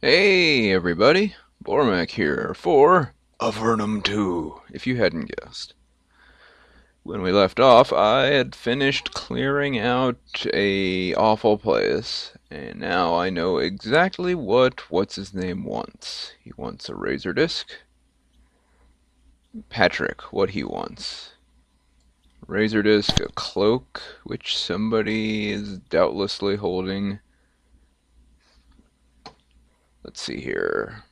Hey everybody, Bormac here for Avernum 2, if you hadn't guessed. When we left off, I had finished clearing out a awful place, and now I know exactly what what's-his-name wants. He wants a razor disc. Patrick, what he wants. Razor disc, a cloak, which somebody is doubtlessly holding. Let's see here.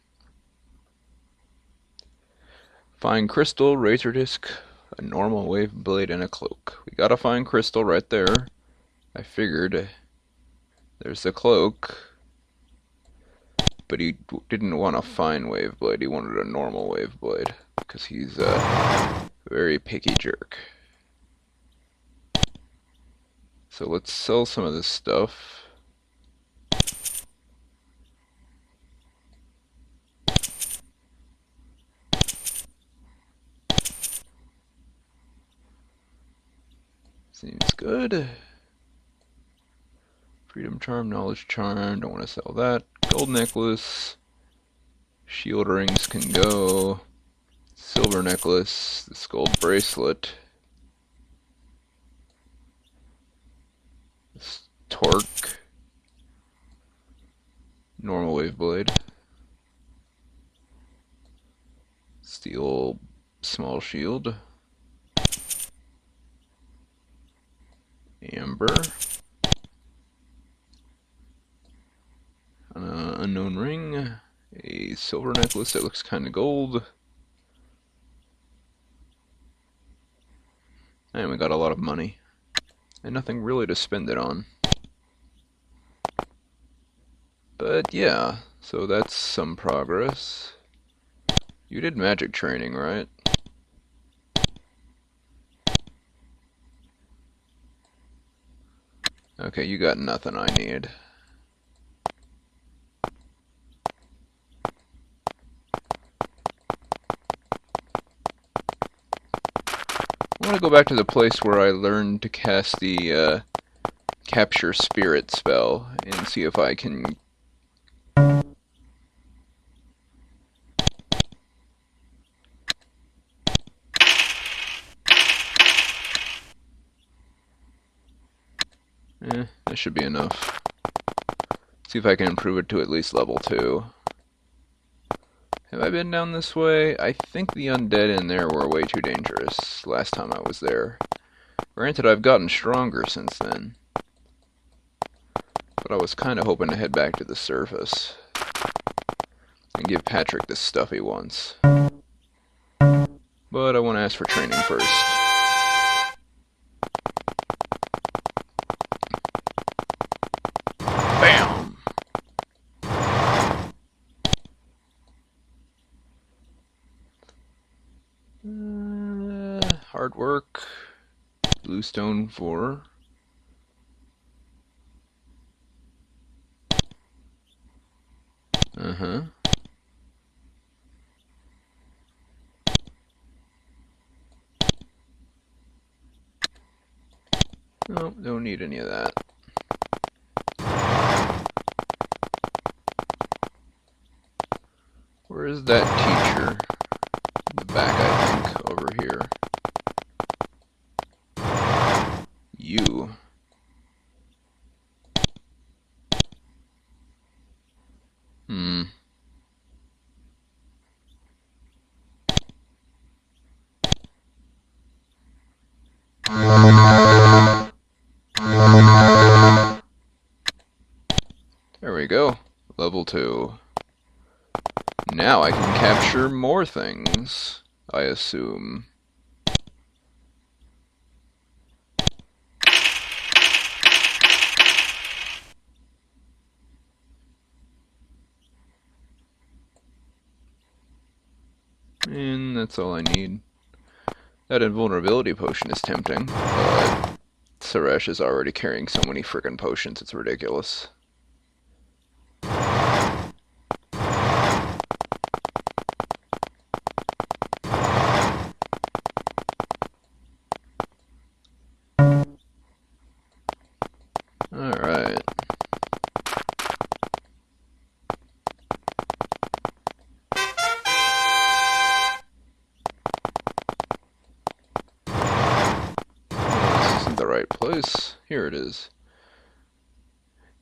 Fine crystal, razor disc, a normal wave blade, and a cloak. We got a fine crystal right there. I figured there's the cloak. But he didn't want a fine wave blade, he wanted a normal wave blade. Because he's a very picky jerk. So let's sell some of this stuff. Seems good. Freedom charm, knowledge charm, don't want to sell that. Gold necklace. Shield rings can go. Silver necklace, this gold bracelet. This torque. Normal wave blade. Steel small shield. Amber. Unknown ring. A silver necklace that looks kind of gold. And we got a lot of money. And nothing really to spend it on. But yeah, so that's some progress. You did magic training, right? Okay, you got nothing I need. I want to go back to the place where I learned to cast the capture spirit spell and see if I can. That should be enough. See if I can improve it to at least level 2. Have I been down this way? I think the undead in there were way too dangerous last time I was there. Granted, I've gotten stronger since then. But I was kind of hoping to head back to the surface. And give Patrick the stuff he wants. But I want to ask for training first. Bam! Hard work. Bluestone 4. Uh-huh. Nope, don't need any of that. Where is that teacher? In the back, I think, over here. You. There we go. Level 2. Now I can capture more things, I assume. And that's all I need. That invulnerability potion is tempting, but Suresh is already carrying so many frickin' potions, it's ridiculous. Alright. the right place. Here it is.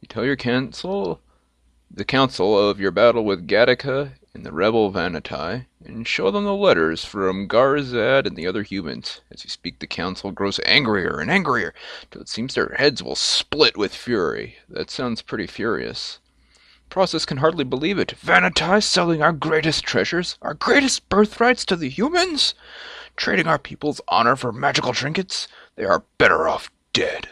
You tell your the council of your battle with Gattaca and the rebel Vanatai, and show them the letters from Garzad and the other humans. As you speak, the council grows angrier and angrier, till it seems their heads will split with fury. That sounds pretty furious. Process can hardly believe it. Vanatai selling our greatest treasures, our greatest birthrights to the humans? Trading our people's honor for magical trinkets? They are better off dead.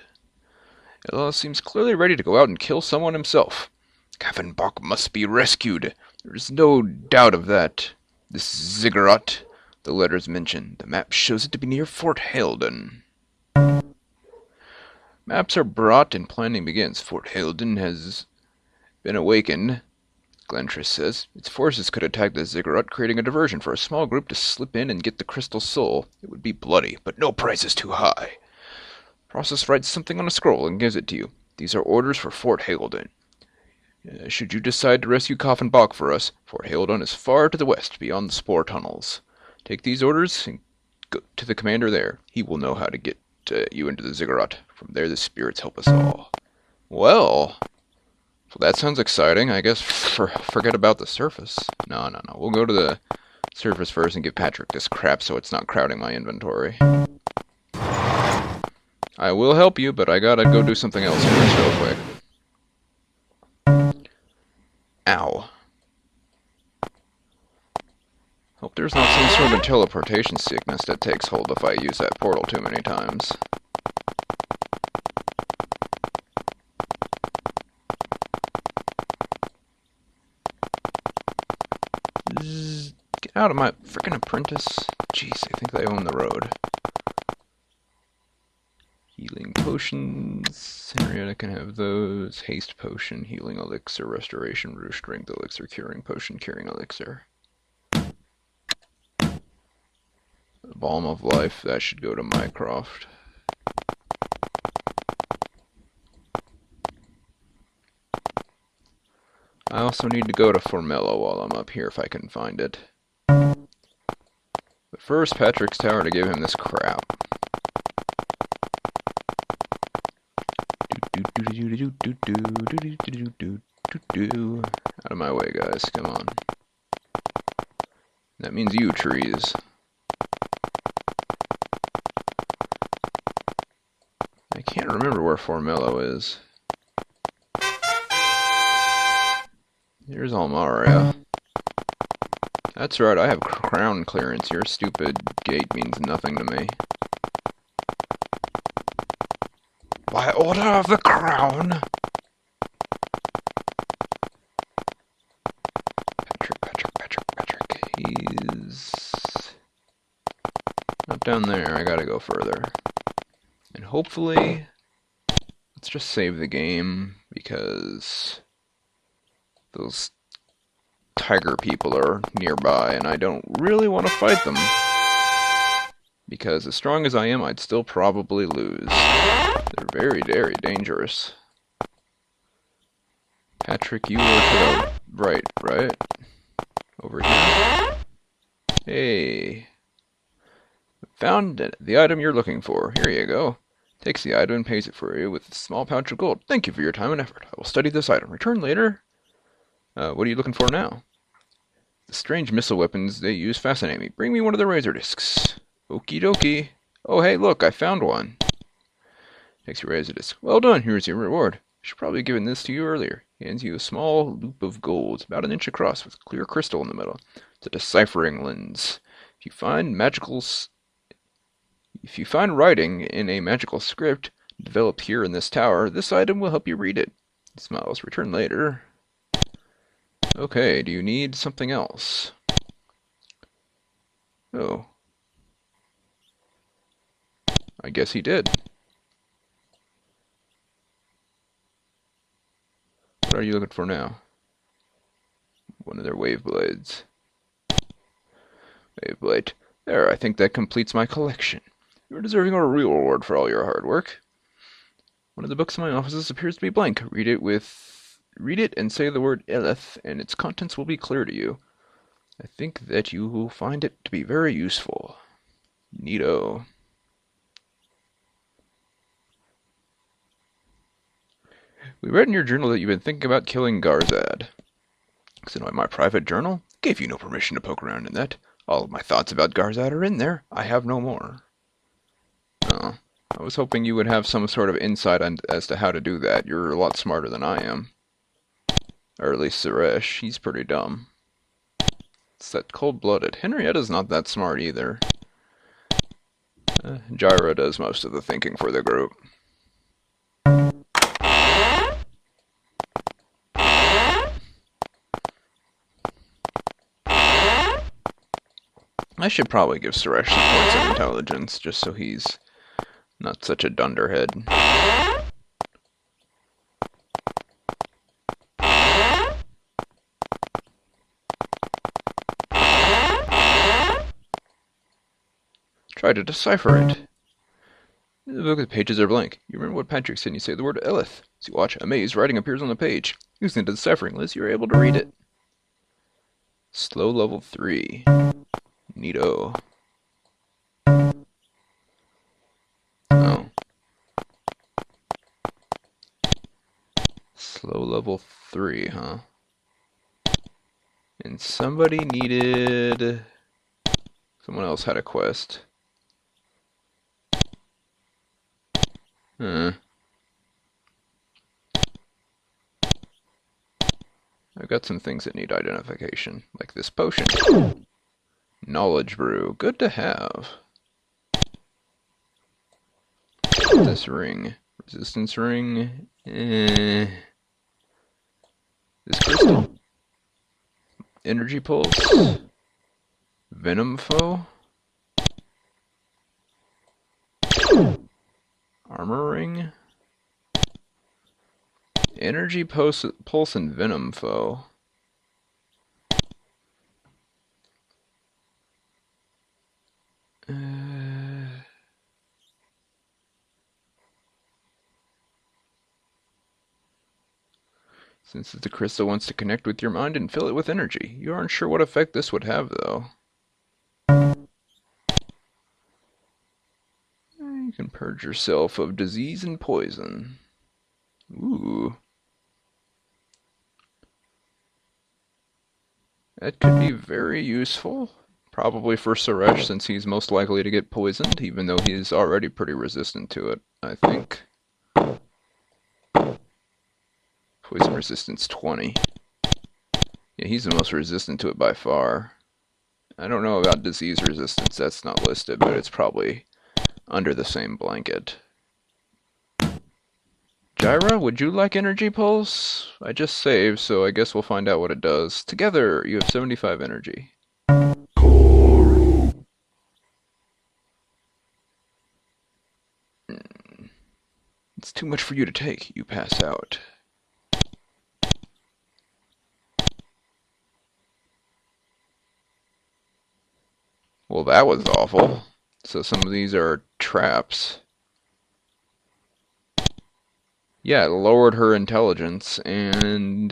Ella seems clearly ready to go out and kill someone himself. Kaffenbach must be rescued. There's no doubt of that. This ziggurat the letters mention. The map shows it to be near Fort Halden. Maps are brought and planning begins. Fort Halden has been awakened, Glentris says. Its forces could attack the ziggurat, creating a diversion for a small group to slip in and get the crystal soul. It would be bloody, but no price is too high. Process writes something on a scroll and gives it to you. These are orders for Fort Halden. Should you decide to rescue Kaffenbach for us, Fort Halden is far to the west, beyond the spore tunnels. Take these orders and go to the commander there. He will know how to get you into the ziggurat. From there the spirits help us all. Well, that sounds exciting. I guess forget about the surface. No. We'll go to the surface first and give Patrick this crap so it's not crowding my inventory. I will help you, but I gotta go do something else first real quick. Ow. Hope there's not some sort of teleportation sickness that takes hold if I use that portal too many times. Get out of my frickin' apprentice. Jeez, I think they own the road. Healing potions. Henrietta can have those. Haste potion, healing elixir, restoration, root strength elixir, curing potion, curing elixir. Balm of life, that should go to Mycroft. I also need to go to Formello while I'm up here if I can find it. But first, Patrick's Tower to give him this crap. Out of my way, guys. Come on. That means you, trees. I can't remember where Formello is. Here's Almaria. That's right, I have crown clearance. Your stupid gate means nothing to me. By order of the crown! Patrick. He's not down there. I gotta go further. And hopefully, let's just save the game, because those tiger people are nearby, and I don't really want to fight them. Because as strong as I am, I'd still probably lose. They're very, very dangerous. Patrick, you were to the right? Over here. Hey. Found the item you're looking for. Here you go. Takes the item and pays it for you with a small pouch of gold. Thank you for your time and effort. I will study this item. Return later. What are you looking for now? The strange missile weapons they use fascinate me. Bring me one of the razor discs. Okie dokie. Oh, hey, look, I found one. Takes your razor disc. Well done, here's your reward. I should probably have given this to you earlier. He hands you a small loop of gold, about an inch across, with clear crystal in the middle. It's a deciphering lens. If you find writing in a magical script developed here in this tower, this item will help you read it. He smiles. Return later. Okay, do you need something else? Oh. I guess he did. What are you looking for now? One of their wave blades. Wave blade. There, I think that completes my collection. You're deserving of a real reward for all your hard work. One of the books in my offices appears to be blank. Read it and say the word Eleth, and its contents will be clear to you. I think that you will find it to be very useful. Neato. We read in your journal that you've been thinking about killing Garzad. So in my private journal, gave you no permission to poke around in that. All of my thoughts about Garzad are in there. I have no more. Oh, I was hoping you would have some sort of insight as to how to do that. You're a lot smarter than I am. Or at least Suresh. He's pretty dumb. It's that cold-blooded. Henrietta's not that smart either. Jyra does most of the thinking for the group. I should probably give Suresh some points of intelligence, just so he's not such a dunderhead. Try to decipher it. Look, the pages are blank. You remember what Patrick said when you say the word Elith. As you watch, amazed, writing appears on the page. Using the deciphering list, you're able to read it. Slow level 3. Neato. Oh. Slow level 3, huh? And somebody needed... Someone else had a quest. I've got some things that need identification, like this potion. Knowledge brew, good to have. This ring, resistance ring. This crystal. Energy pulse. Venom foe. Armor ring. Energy pulse and venom foe. Since the crystal wants to connect with your mind and fill it with energy, you aren't sure what effect this would have, though. You can purge yourself of disease and poison. Ooh. That could be very useful. Probably for Suresh, since he's most likely to get poisoned, even though he's already pretty resistant to it, I think. Poison resistance 20. Yeah, he's the most resistant to it by far. I don't know about disease resistance, that's not listed, but it's probably under the same blanket. Jyra, would you like energy pulse? I just saved, so I guess we'll find out what it does. Together, you have 75 energy. It's too much for you to take. You pass out. Well, that was awful. So some of these are traps. Yeah, it lowered her intelligence and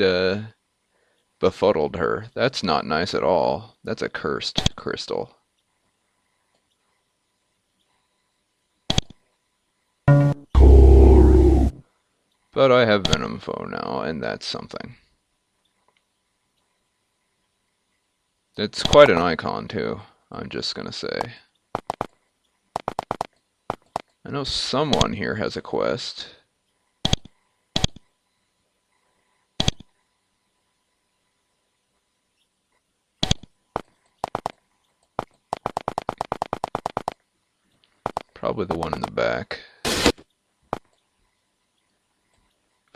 befuddled her. That's not nice at all. That's a cursed crystal. But I have Venom Foe now, and that's something. It's quite an icon, too, I'm just gonna say. I know someone here has a quest. Probably the one in the back. If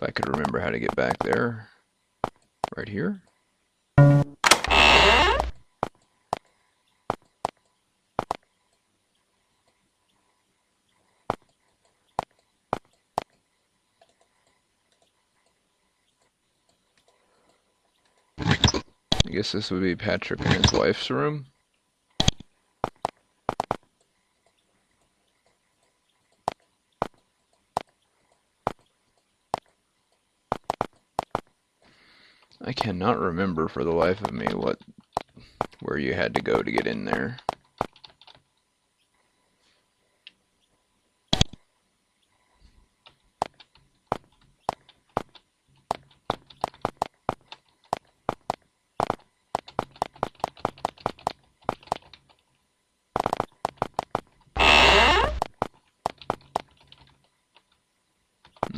I could remember how to get back there. Right here? I guess this would be Patrick and his wife's room. I cannot remember for the life of me where you had to go to get in there.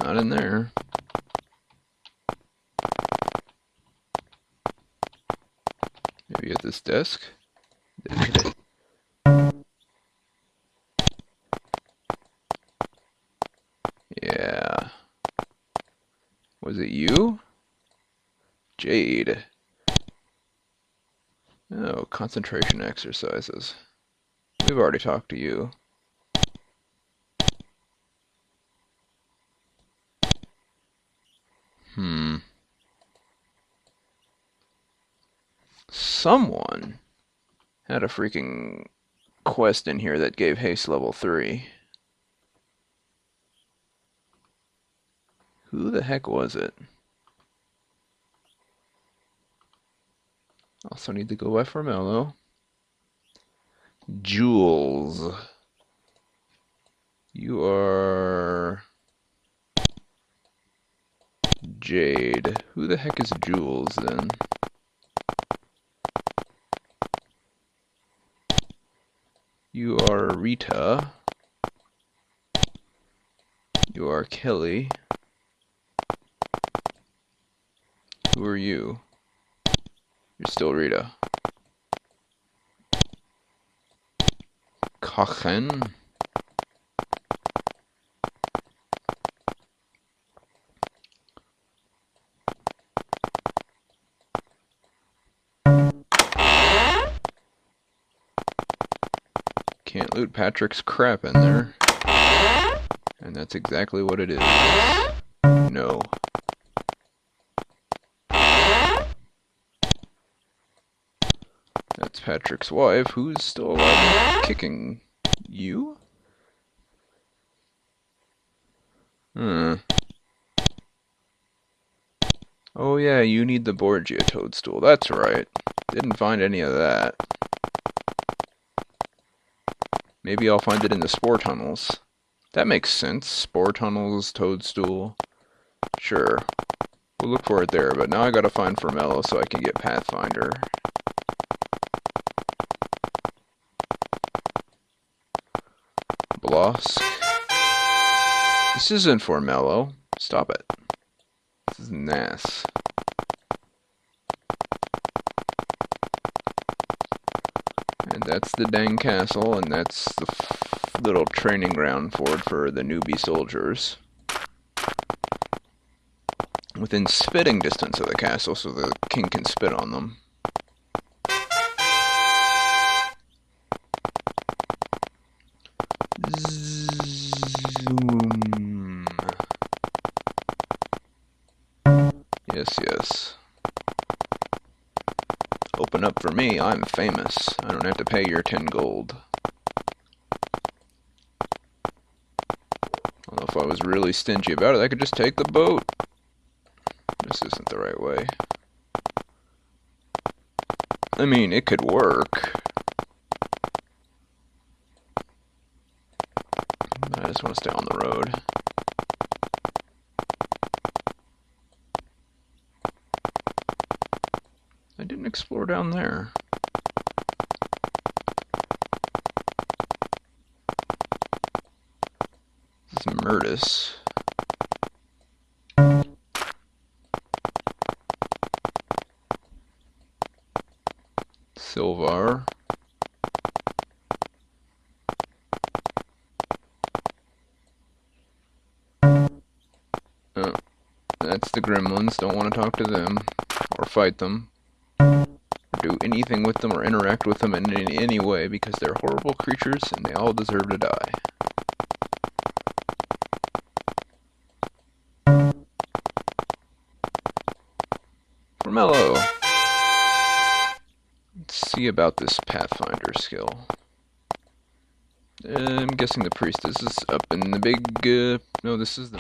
Not in there. Maybe at this desk? Yeah. Was it you? Jade. Oh, concentration exercises. We've already talked to you. Someone had a freaking quest in here that gave haste level 3. Who the heck was it? Also need to go by Formello. Jules. You are... Jade. Who the heck is Jules then? You are Rita. You are Kelly. Who are you? You're still Rita. Kachen? Can't loot Patrick's crap in there. And that's exactly what it is. No. That's Patrick's wife, who's still alive and kicking you? Oh yeah, you need the Borgia toadstool. That's right. Didn't find any of that. Maybe I'll find it in the spore tunnels. That makes sense. Spore tunnels, toadstool. Sure. We'll look for it there, but now I gotta find Formello so I can get Pathfinder. Blosk. This isn't Formello. Stop it. This is Nass. And that's the dang castle, and that's the little training ground for the newbie soldiers. Within spitting distance of the castle, so the king can spit on them. Zoom. Yes, yes. Open up for me, I'm famous. I don't have to pay your 10 gold. Although if I was really stingy about it, I could just take the boat. This isn't the right way. I mean, it could work. But I just want to stay on the road. I didn't explore down there. This is Murtis. Silvar. Oh, that's the gremlins. Don't want to talk to them. Or fight them. Or do anything with them or interact with them in any way because they're horrible creatures and they all deserve to die. Formello. Let's see about this Pathfinder skill. I'm guessing the priestess is up in the big, no, this is the